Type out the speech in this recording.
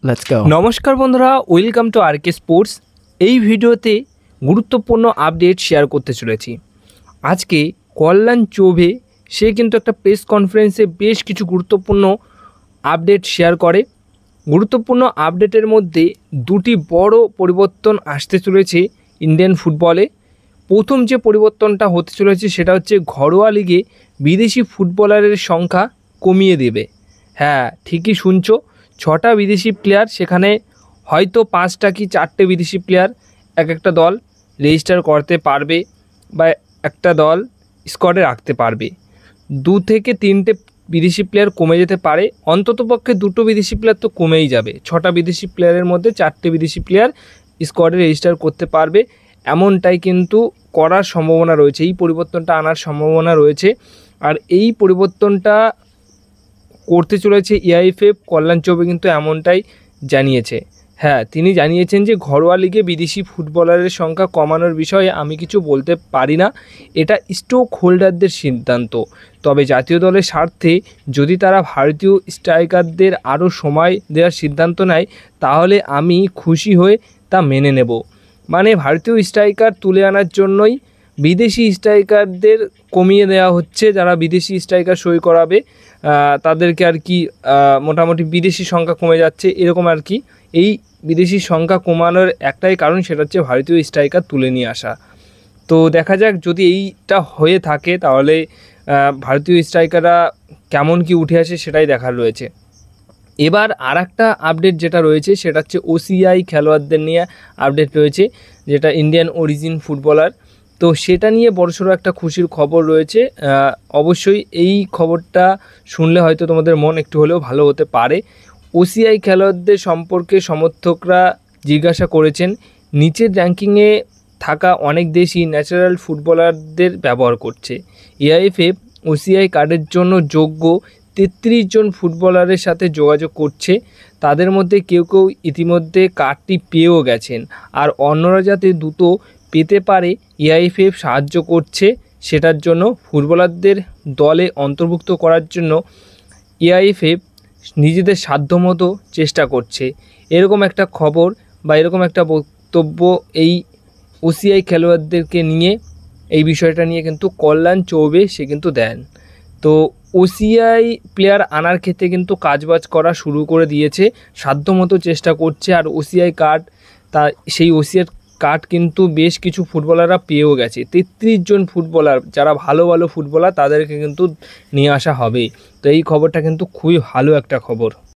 Let's go. নমস্কার বন্ধুরা, welcome to আরকে sports. এই ভিডিওতে গুরুত্বপূর্ণ আপডেট শেয়ার করতে চলেছি। আজকে কল্যাণ চৌবে সে কিন্তু একটা প্রেস কনফারেন্সে বেশ কিছু গুরুত্বপূর্ণ আপডেট শেয়ার করে। গুরুত্বপূর্ণ আপডেটের মধ্যে দুটি বড় পরিবর্তন আসতে চলেছে ইন্ডিয়ান ফুটবলে। প্রথম যে পরিবর্তনটা হতে চলেছে সেটা হচ্ছে ঘরোয়া লিগে বিদেশি ফুটবলারের সংখ্যা কমিয়ে দেবে। হ্যাঁ, ঠিকই শুনছো, 6টা বিদেশি প্লেয়ার, সেখানে হয়তো 5টা কি 4টে বিদেশি প্লেয়ার এক একটা দল রেজিস্টার করতে পারবে বা একটা দল স্কোয়াডে রাখতে পারবে। 2 থেকে 3টে বিদেশি প্লেয়ার কমে যেতে পারে, অন্ততপক্ষে 2টো বিদেশি প্লেয়ার তো কমেই যাবে। 6টা বিদেশি প্লেয়ারের মধ্যে 4টে বিদেশি প্লেয়ার স্কোয়াডে রেজিস্টার করতে পারবে, এমনটাই কিন্তু করার সম্ভাবনা রয়েছে। এই পরিবর্তনটা আনার সম্ভাবনা রয়েছে, আর এই পরিবর্তনটা করতে চলেছে এআইএফএফ। কল্যাণ চৌবে কিন্তু এমনটাই জানিয়েছে। হ্যাঁ, তিনি জানিয়েছেন যে ঘরোয়া লিগে বিদেশি ফুটবলারের সংখ্যা কমানোর বিষয়ে আমি কিছু বলতে পারি না, এটা স্টক হোল্ডারদের সিদ্ধান্ত। তবে জাতীয় দলের স্বার্থে যদি তারা ভারতীয় স্ট্রাইকারদের আরও সময় দেওয়ার সিদ্ধান্ত নেয় তাহলে আমি খুশি হয়ে তা মেনে নেব। মানে ভারতীয় স্ট্রাইকার তুলে আনার জন্যই বিদেশি স্ট্রাইকারদের কমিয়ে দেওয়া হচ্ছে। যারা বিদেশি স্ট্রাইকার সই করাবে তাদেরকে আর কি মোটামুটি বিদেশি সংখ্যা কমে যাচ্ছে এরকম আর কি। এই বিদেশি সংখ্যা কমানোর একটাই কারণ, সেটা হচ্ছে ভারতীয় স্ট্রাইকার তুলে নিয়ে আসা। তো দেখা যাক যদি এইটা হয়ে থাকে তাহলে ভারতীয় স্ট্রাইকাররা কেমন কি উঠে আসে সেটাই দেখার রয়েছে। এবার আর একটা আপডেট যেটা রয়েছে সেটা হচ্ছে ওসিআই খেলোয়াড়দের নিয়ে আপডেট রয়েছে, যেটা ইন্ডিয়ান অরিজিন ফুটবলার। তো সেটা নিয়ে বড়সড় একটা খুশির খবর রয়েছে। অবশ্যই এই খবরটা শুনলে হয়তো তোমাদের মন একটু হলেও ভালো হতে পারে। ওসিআই খেলোয়াড়দের সম্পর্কে সমর্থকরা জিজ্ঞাসা করেছেন। নিচের র্যাঙ্কিংয়ে থাকা অনেক দেশই ন্যাচারাল ফুটবলারদের ব্যবহার করছে। এআইএফএফ ওসিআই কার্ডের জন্য যোগ্য 33 জন ফুটবলারের সাথে যোগাযোগ করছে। তাদের মধ্যে কেউ কেউ ইতিমধ্যে কার্ডটি পেয়েও গেছেন, আর অন্যরা যাতে দ্রুত পেতে পারে এআইএফএফ সাহায্য করছে। সেটার জন্য ফুটবলারদের দলে অন্তর্ভুক্ত করার জন্য এআইএফএফ নিজেদের সাধ্যমতো চেষ্টা করছে, এরকম একটা খবর বা এরকম একটা বক্তব্য এই ওসিআই খেলোয়াড়দেরকে নিয়ে, এই বিষয়টা নিয়ে কিন্তু কল্যাণ চৌবে সে কিন্তু দেন। তো ওসিআই প্লেয়ার আনার ক্ষেত্রে কিন্তু কাজবাজ করা শুরু করে দিয়েছে, সাধ্যমতো চেষ্টা করছে। আর ওসিআই কার্ড, তা সেই ওসিআই কার্ড কিন্তু বেশ কিছু ফুটবলাররা পেয়েও গেছে। 33 জন ফুটবলার যারা ভালো ভালো ফুটবলার তাদেরকে কিন্তু নিয়ে আসা হবে। তো এই খবরটা কিন্তু খুবই ভালো একটা খবর।